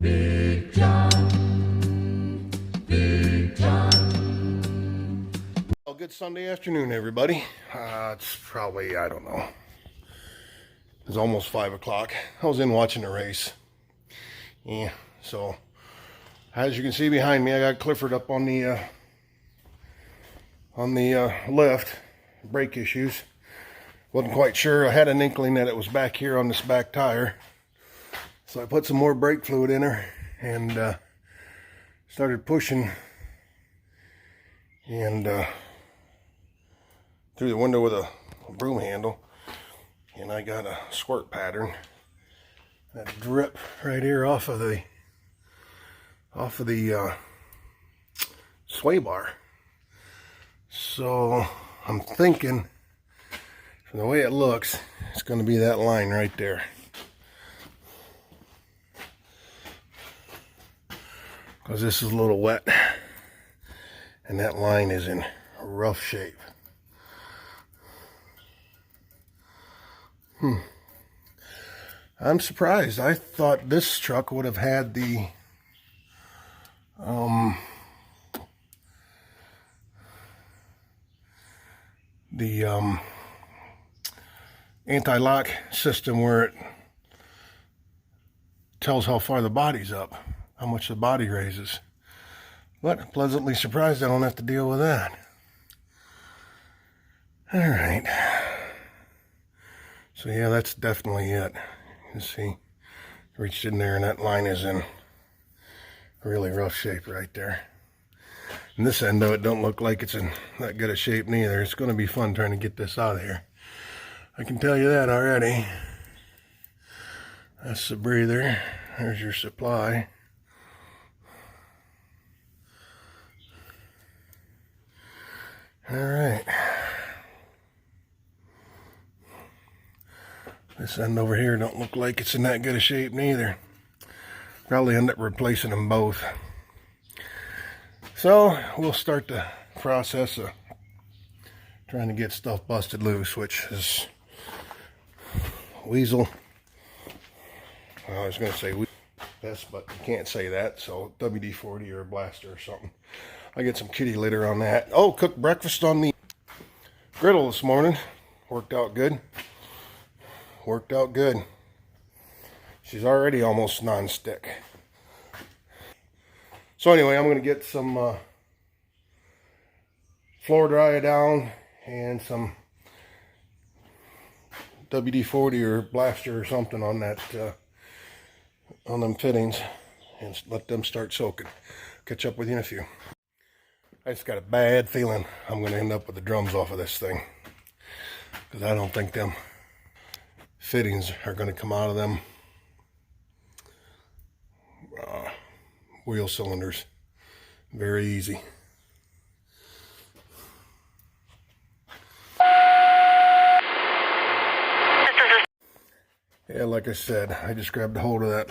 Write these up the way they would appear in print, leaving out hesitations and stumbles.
Big John, Big John. Well, good Sunday afternoon, everybody. It's probably, I don't know. It's almost 5 o'clock. I was in watching the race. Yeah, so as you can see behind me, I got Clifford up on the lift. Brake issues. Wasn't quite sure. I had an inkling that it was back here on this back tire. So I put some more brake fluid in her and started pushing and through the window with a broom handle, and I got a squirt pattern, that drip right here off of the sway bar. So I'm thinking, from the way it looks, it's going to be that line right there. Because this is a little wet, and that line is in rough shape. I'm surprised. I thought this truck would have had the anti-lock system where it tells how far the body's up, how much the body raises. But pleasantly surprised I don't have to deal with that. All right. So yeah, that's definitely it. You can see, reached in there and that line is in really rough shape right there. And this end of it don't look like it's in that good a shape neither. It's going to be fun trying to get this out of here. I can tell you that already. That's the breather. There's your supply. All right. This end over here don't look like it's in that good a shape neither. Probably end up replacing them both. So we'll start the process of trying to get stuff busted loose, which is weasel. I was going to say this, but you can't say that. So WD-40 or a blaster or something. I get some kitty litter on that. Oh, cooked breakfast on the griddle this morning. Worked out good. Worked out good. She's already almost non-stick. So anyway, I'm going to get some floor dry down and some WD-40 or blaster or something on that on them fittings and let them start soaking. Catch up with you in a few. I just got a bad feeling I'm going to end up with the drums off of this thing, because I don't think them fittings are going to come out of them wheel cylinders very easy. Yeah, like I said, I just grabbed a hold of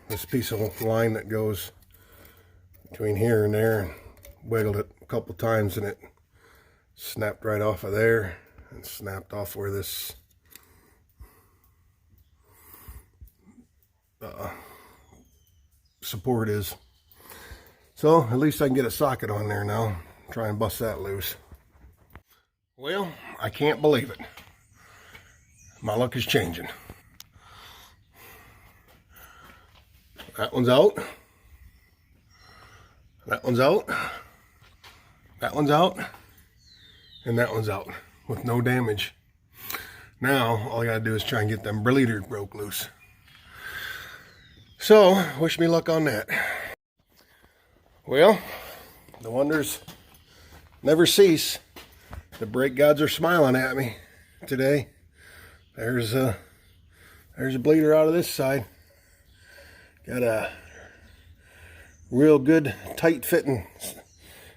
this piece of line that goes between here and there and wiggled it a couple times, and it snapped right off of there and snapped off where this support is. So at least I can get a socket on there now. Try and bust that loose. Well, I can't believe it. My luck is changing. That one's out. That one's out. That one's out. And that one's out with no damage. Now all I gotta do is try and get them bleeders broke loose. So wish me luck on that. Well, the wonders never cease. The brake gods are smiling at me today. There's a bleeder out of this side. Got a real good tight fitting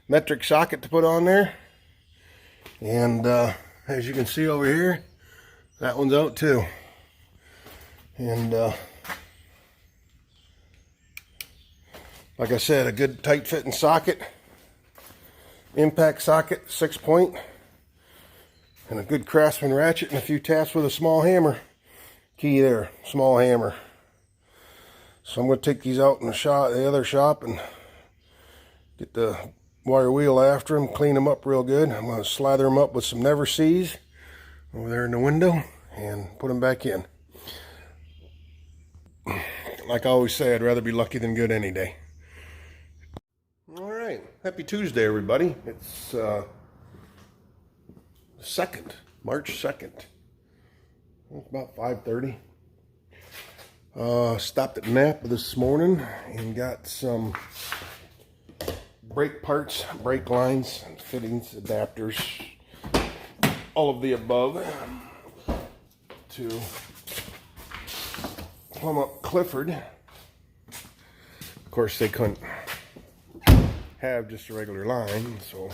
metric socket to put on there. And as you can see over here, that one's out too. And like I said, a good tight fitting socket, impact socket, 6-point, and a good Craftsman ratchet and a few taps with a small hammer. Key there, small hammer. So I'm going to take these out in the other shop, and get the wire wheel after them, clean them up real good. I'm going to slather them up with some Never Sees over there in the window and put them back in. Like I always say, I'd rather be lucky than good any day. All right, happy Tuesday, everybody. It's March 2nd. It's about 5:30. Stopped at Napa this morning and got some brake parts, brake lines, fittings, adapters, all of the above, to plumb up Clifford. Of course, they couldn't have just a regular line, so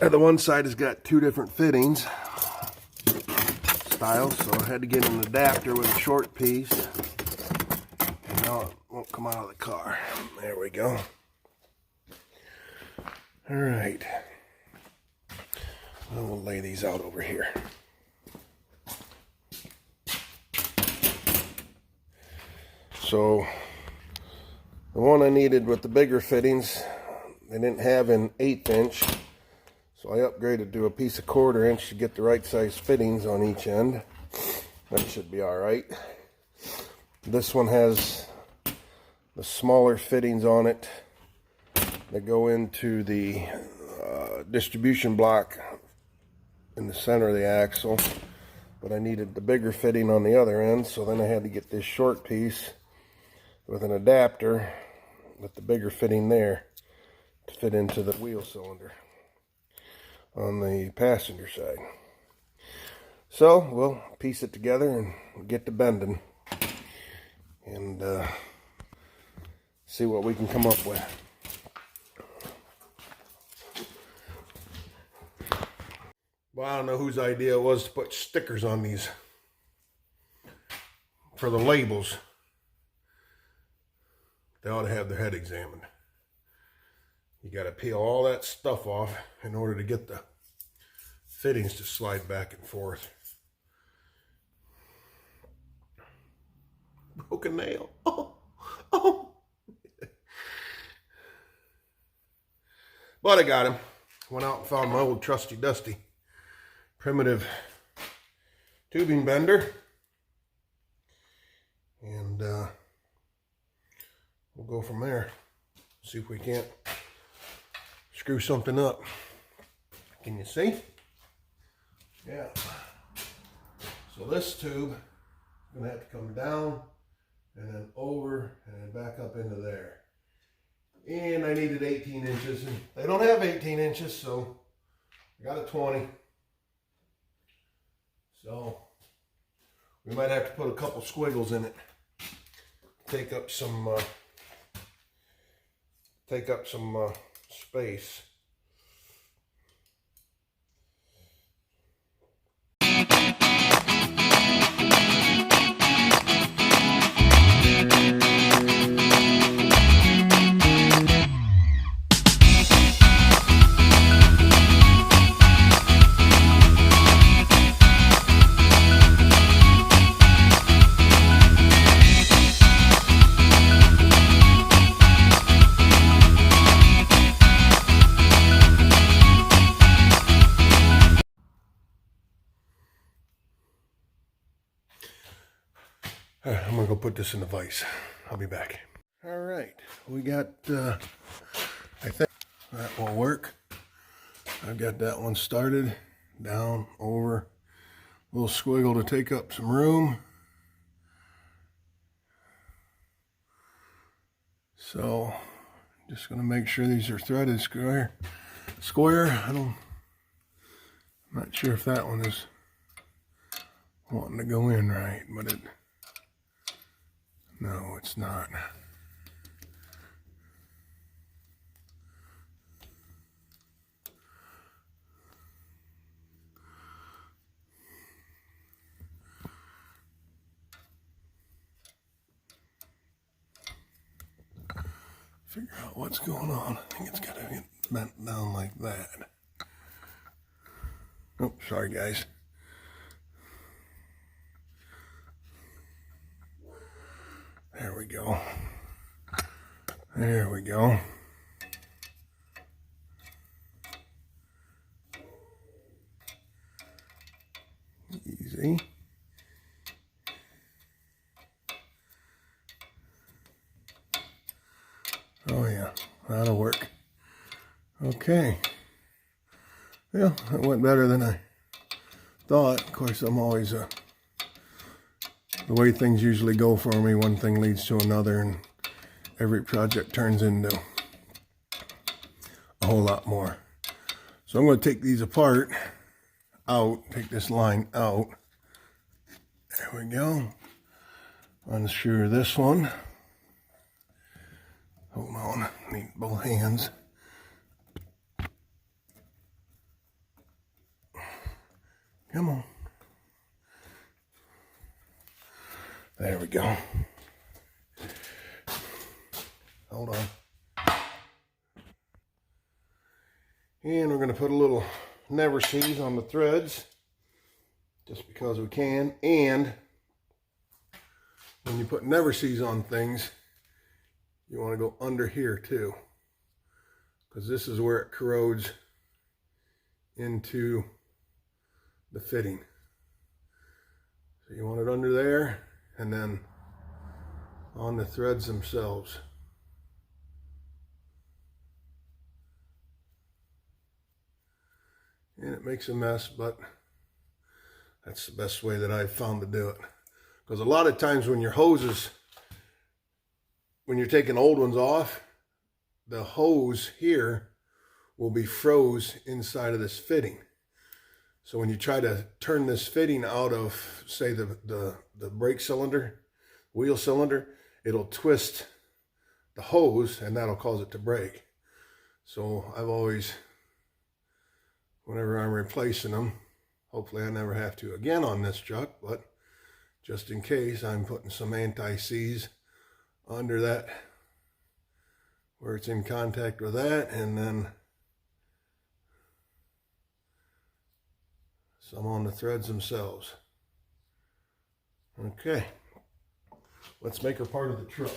the one side has got two different fittings styles, so I had to get an adapter with a short piece. And now it won't come out of the car. There we go. All right. Well, we'll lay these out over here. So the one I needed with the bigger fittings, they didn't have an 1/8 inch. So I upgraded to a piece of 1/4 inch to get the right size fittings on each end. That should be all right. This one has the smaller fittings on it that go into the distribution block in the center of the axle. But I needed the bigger fitting on the other end, so then I had to get this short piece with an adapter with the bigger fitting there to fit into the wheel cylinder on the passenger side. So we'll piece it together and get to bending and see what we can come up with. Well, I don't know whose idea it was to put stickers on these for the labels. They ought to have their head examined. You got to peel all that stuff off in order to get the fittings to slide back and forth. Broken nail. Oh. But I got him. Went out and found my old trusty dusty primitive tubing bender. And we'll go from there. See if we can't screw something up. Can you see? Yeah. So this tube is going to have to come down and then over and then back up into there. And I needed 18 inches. And they don't have 18 inches, so I got a 20. So we might have to put a couple squiggles in it. Take up some space. I'm gonna go put this in the vise. I'll be back. All right, we got, I think that will work. I've got that one started, down, over, little squiggle to take up some room. So, just gonna make sure these are threaded square. I'm not sure if that one is wanting to go in right, but no, it's not. Figure out what's going on. I think it's got to get bent down like that. Oh, sorry guys. go. There we go. Easy. Oh yeah, that'll work. Okay. Yeah, it went better than I thought. Of course, I'm always the way things usually go for me, one thing leads to another, and every project turns into a whole lot more. So I'm going to take these apart, take this line out. There we go. Unscrew this one. Hold on, need both hands. Come on. There we go. Hold on. And we're going to put a little never seize on the threads, just because we can. And when you put never seize on things, you want to go under here too, because this is where it corrodes into the fitting. So you want it under there, and then on the threads themselves. And it makes a mess, but that's the best way that I've found to do it. Because a lot of times when your hoses, when you're taking old ones off, the hose here will be froze inside of this fitting. So when you try to turn this fitting out of, say, the brake cylinder, wheel cylinder, it'll twist the hose, and that'll cause it to break. So I've always, whenever I'm replacing them, hopefully I never have to again on this truck, but just in case, I'm putting some anti-seize under that, where it's in contact with that, and then some on the threads themselves. Okay, let's make her part of the truck.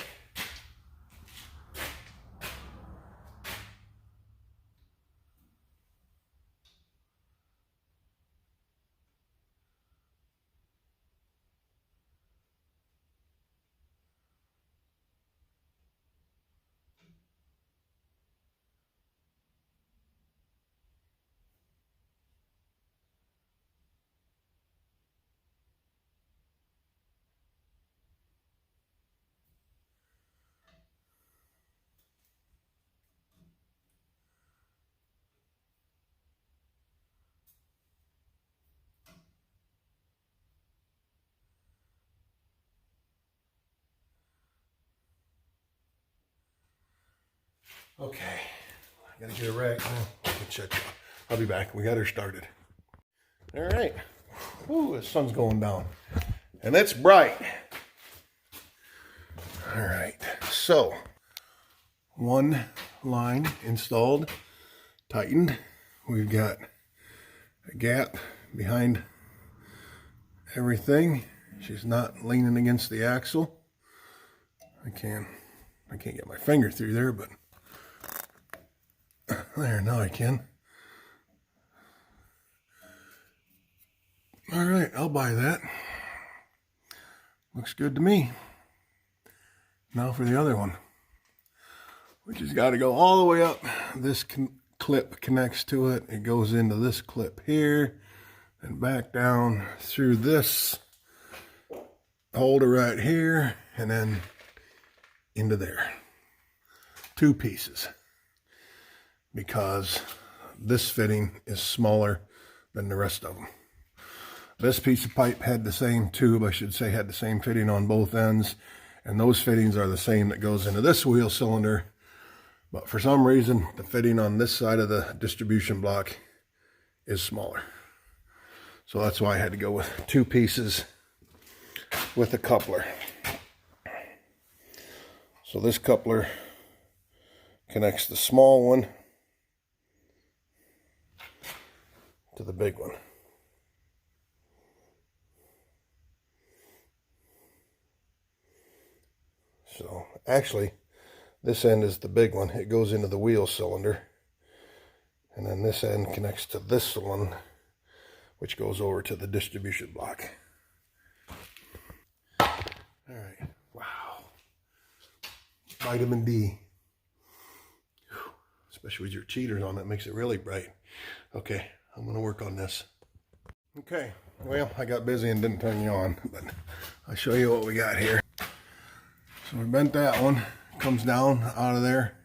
Okay, I gotta get a rag now. I'll be back. We got her started. All right. Ooh, the sun's going down. And it's bright. All right. So, one line installed, tightened. We've got a gap behind everything. She's not leaning against the axle. I can't get my finger through there, but there, now I can. All right, I'll buy that. Looks good to me. Now for the other one, which has got to go all the way up. This clip connects to it. It goes into this clip here and back down through this holder right here and then into there. Two pieces, because this fitting is smaller than the rest of them. This piece of pipe had the same tube, I should say, had the same fitting on both ends, and those fittings are the same that goes into this wheel cylinder. But for some reason, the fitting on this side of the distribution block is smaller. So that's why I had to go with two pieces with a coupler. So this coupler connects the small one to the big one. So actually, this end is the big one. It goes into the wheel cylinder. And then this end connects to this one, which goes over to the distribution block. All right. Wow. Vitamin D. Whew. Especially with your cheaters on, that makes it really bright. Okay, I'm going to work on this. Okay, well, I got busy and didn't turn you on, but I'll show you what we got here. So we bent that one. Comes down out of there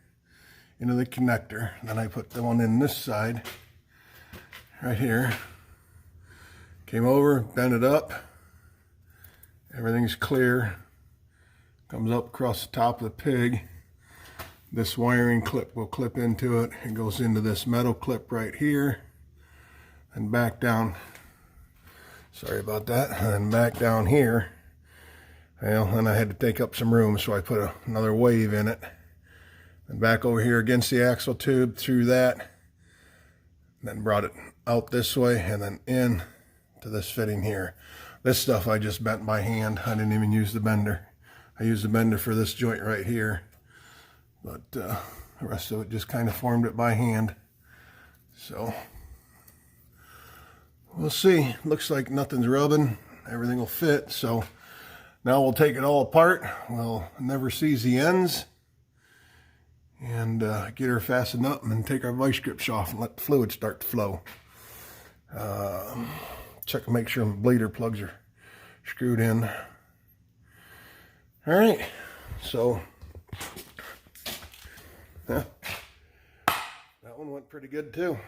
into the connector. Then I put the one in this side right here. Came over, bent it up. Everything's clear. Comes up across the top of the pig. This wiring clip will clip into it. It goes into this metal clip right here and back down. Sorry about that. And back down here. Well, and I had to take up some room, so I put another wave in it. And back over here against the axle tube, through that. And then brought it out this way and then in to this fitting here. This stuff I just bent by hand. I didn't even use the bender. I used the bender for this joint right here. But the rest of it just kind of formed it by hand. So we'll see. Looks like nothing's rubbing. Everything will fit. So now we'll take it all apart. We'll never seize the ends. And get her fastened up and take our vice grips off and let the fluid start to flow. Check and make sure my bleeder plugs are screwed in. All right. So yeah, that one went pretty good too.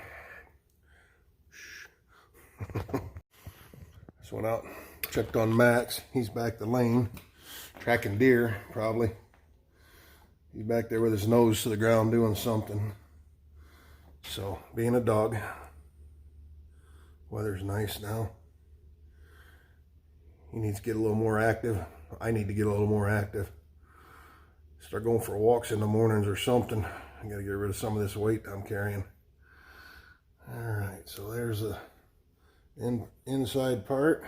Just went out, checked on Max. He's back the lane, tracking deer probably. He's back there with his nose to the ground doing something. So, being a dog. Weather's nice now. He needs to get a little more active. I need to get a little more active. Start going for walks in the mornings or something. I gotta get rid of some of this weight I'm carrying. Alright, so there's the inside part.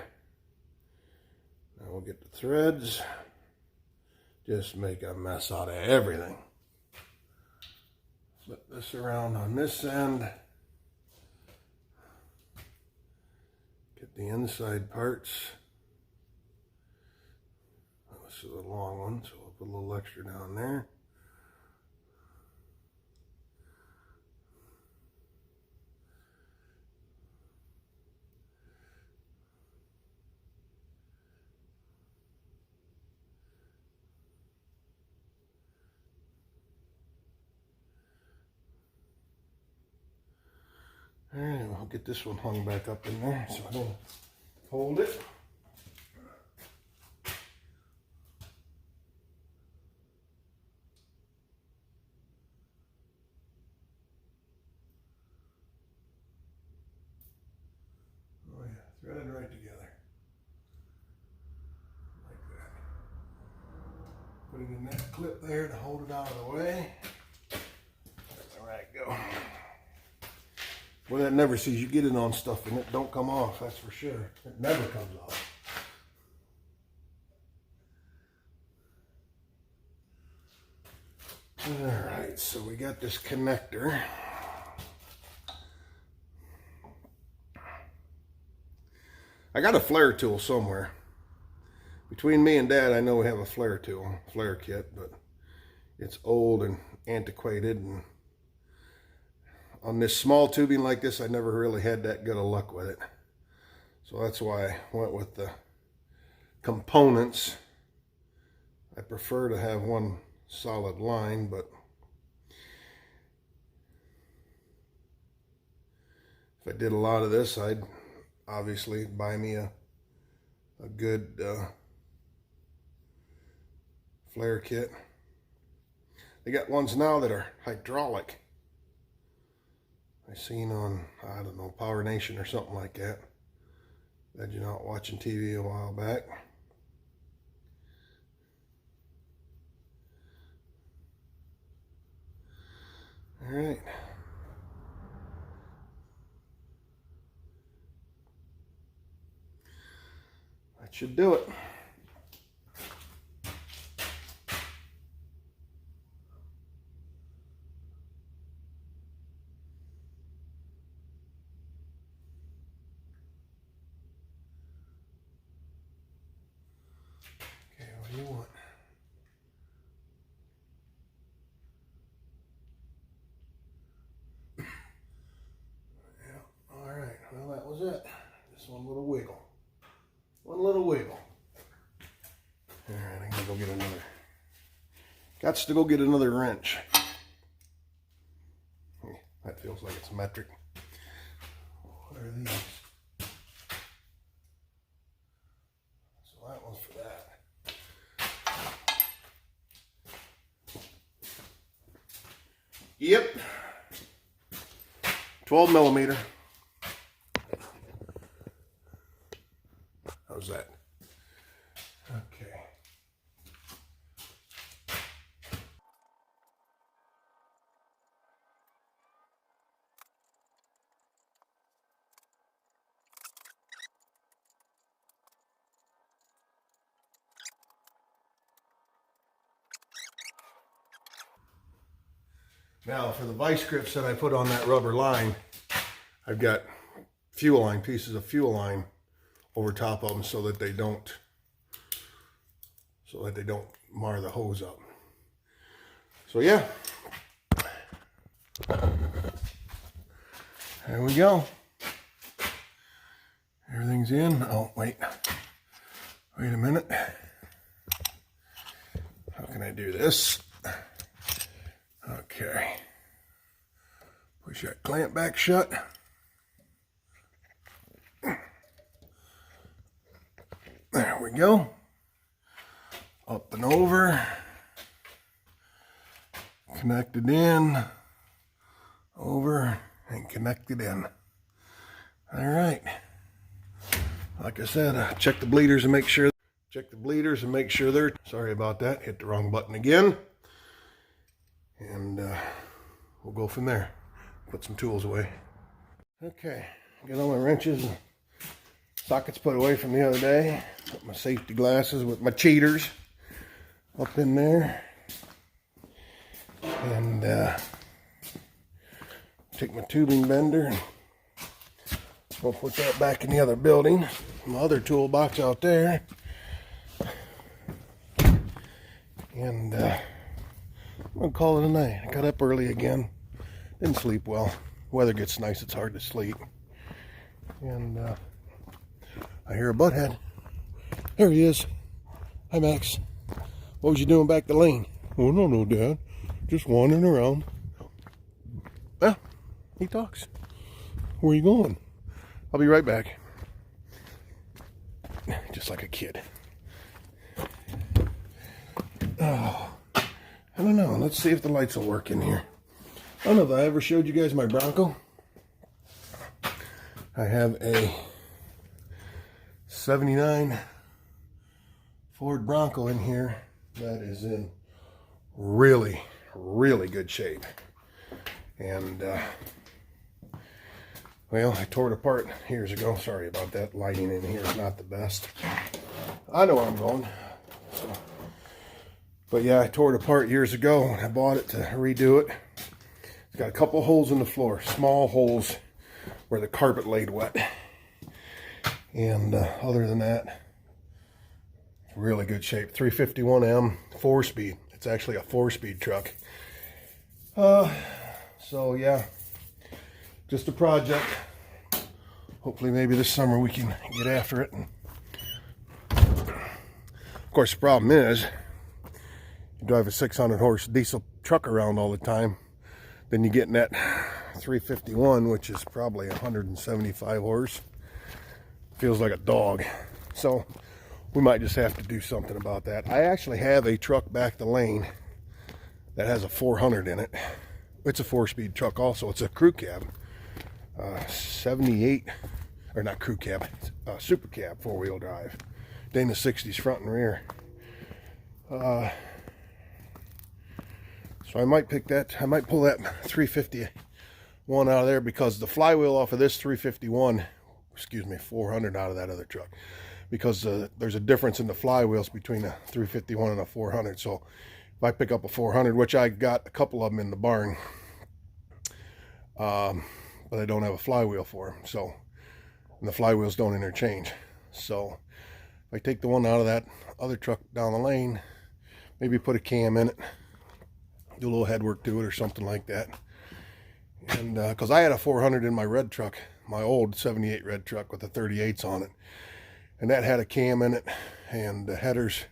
Now we'll get the threads. Just make a mess out of everything. Flip this around on this end. Get the inside parts. This is a long one, so I'll put a little extra down there. All right, I'll get this one hung back up in there so I don't hold it. Oh yeah, threaded right together. Like that. Put it in that clip there to hold it out of the way. All right, go. Well, that never sees. You get it on stuff and it don't come off, that's for sure. It never comes off. Alright, so we got this connector. I got a flare tool somewhere. Between me and Dad, I know we have a flare tool, flare kit, but it's old and antiquated, and on this small tubing like this, I never really had that good of luck with it. So that's why I went with the components. I prefer to have one solid line, but if I did a lot of this, I'd obviously buy me a good flare kit. They got ones now that are hydraulic. I seen on, I don't know, Power Nation or something like that. Glad you're not watching TV a while back. All right. That should do it. you want. Yeah, all right. Well, that was it. Just one little wiggle. One little wiggle. All right, I gotta go get another. Gots to go get another wrench. That feels like it's metric. What are these? So that one's for that. Yep. 12 millimeter. How's that? Okay. Now for the vice grips that I put on that rubber line, I've got fuel line, pieces of fuel line over top of them so that they don't mar the hose up. So yeah, there we go. Everything's in. Oh, wait a minute. How can I do this? Okay. Push that clamp back shut. There we go. Up and over. Connected in. Over and connected in. All right. Like I said, check the bleeders and make sure. Check the bleeders and make sure they're. Sorry about that. Hit the wrong button again. And we'll go from there. Put some tools away. Okay, got all my wrenches and sockets put away from the other day. Put my safety glasses with my cheaters up in there. And take my tubing bender and we'll put that back in the other building. My other toolbox out there. And I'm gonna call it a night. I got up early again. Didn't sleep well. Weather gets nice, it's hard to sleep. And I hear a butthead. There he is. Hi, Max. What was you doing back the lane? Oh, no, Dad. Just wandering around. Well, he talks. Where are you going? I'll be right back. Just like a kid. Oh, I don't know. Let's see if the lights will work in here. I don't know if I ever showed you guys my Bronco. I have a 79 Ford Bronco in here that is in really, really good shape. And, well, I tore it apart years ago. Sorry about that. Lighting in here is not the best. I know where I'm going. So, but yeah, I tore it apart years ago when I bought it to redo it. It's got a couple holes in the floor, small holes where the carpet laid wet. And other than that, really good shape. 351M, 4-speed. It's actually a 4-speed truck. So yeah, just a project. Hopefully maybe this summer we can get after it. And of course, the problem is, you drive a 600 horse diesel truck around all the time, then you get in that 351, which is probably 175 horse. Feels like a dog. So we might just have to do something about that. I actually have a truck back the lane that has a 400 in it. It's a 4-speed truck also. It's a crew cab. 78, or not crew cab, super cab, 4-wheel drive. Dana 60s front and rear. So I might pick that, I might pull that 351 out of there because the flywheel off of this 351, 400 out of that other truck. Because there's a difference in the flywheels between a 351 and a 400. So if I pick up a 400, which I got a couple of them in the barn, but I don't have a flywheel for them. So, and the flywheels don't interchange. So if I take the one out of that other truck down the lane, maybe put a cam in it, do a little head work to it or something like that. And because I had a 400 in my red truck, my old 78 red truck with the 38s on it, and that had a cam in it and headers,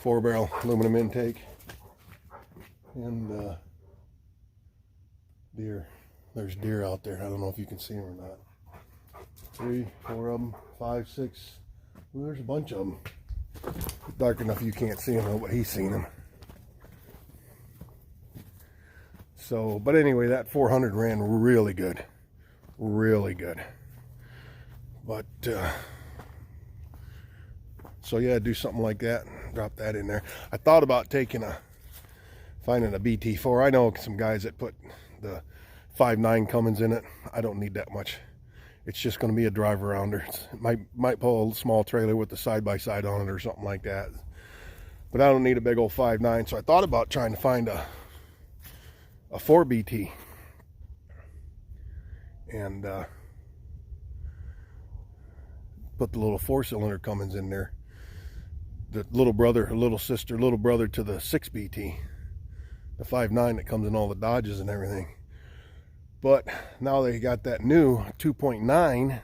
4-barrel aluminum intake, and deer. There's deer out there. I don't know if you can see them or not. 3, 4 of them, 5, 6. Ooh, there's a bunch of them. Dark enough you can't see them, but he's seen them. So, but anyway, that 400 ran really good. Really good. But, so yeah, do something like that. Drop that in there. I thought about finding a BT4. I know some guys that put the 5.9 Cummins in it. I don't need that much. It's just going to be a drive arounder. It might pull a small trailer with the side-by-side on it or something like that. But I don't need a big old 5.9. So I thought about trying to find a 4BT. And put the little 4-cylinder Cummins in there. The little brother, little sister, little brother to the 6BT. The 5.9 that comes in all the Dodges and everything. But now they got that new 2.9,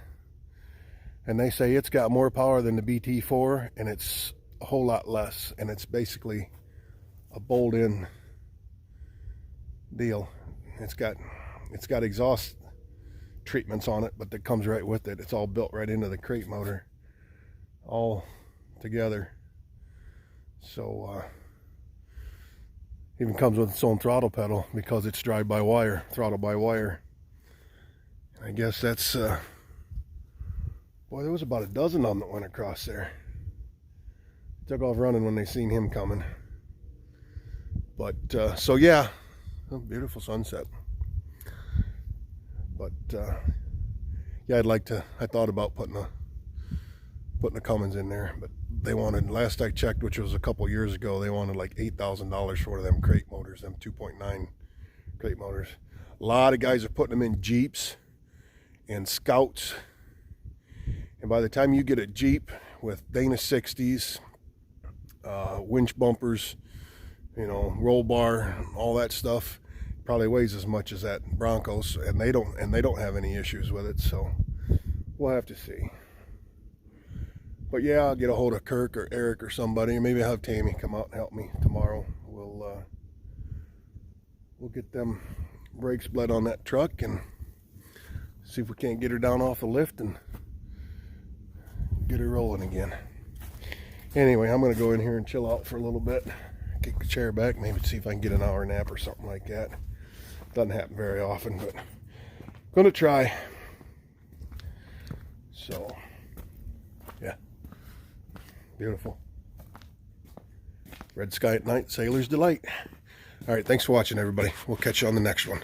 and they say it's got more power than the BT4, and it's a whole lot less, and it's basically a bolt-in deal. It's got exhaust treatments on it, but that comes right with it. It's all built right into the crate motor, all together. So even comes with its own throttle pedal because it's drive-by-wire, throttle-by-wire. I guess that's, boy, there was about a dozen of them that went across there. Took off running when they seen him coming. But, so yeah, oh, beautiful sunset. But, yeah, I thought about putting a Cummins in there, but they wanted, last I checked, which was a couple years ago, they wanted like $8,000 for one of them crate motors, them 2.9 crate motors. A lot of guys are putting them in Jeeps and Scouts, and by the time you get a Jeep with Dana 60s, winch bumpers, you know, roll bar, all that stuff, probably weighs as much as that Broncos, and they don't have any issues with it. So we'll have to see. But yeah, I'll get a hold of Kirk or Eric or somebody. Maybe I'll have Tammy come out and help me tomorrow. We'll get them brakes bled on that truck and see if we can't get her down off the lift and get her rolling again. Anyway, I'm going to go in here and chill out for a little bit. Kick the chair back, maybe see if I can get an hour nap or something like that. Doesn't happen very often, but I'm going to try. So, yeah. Beautiful. Red sky at night, sailor's delight. All right, thanks for watching, everybody. We'll catch you on the next one.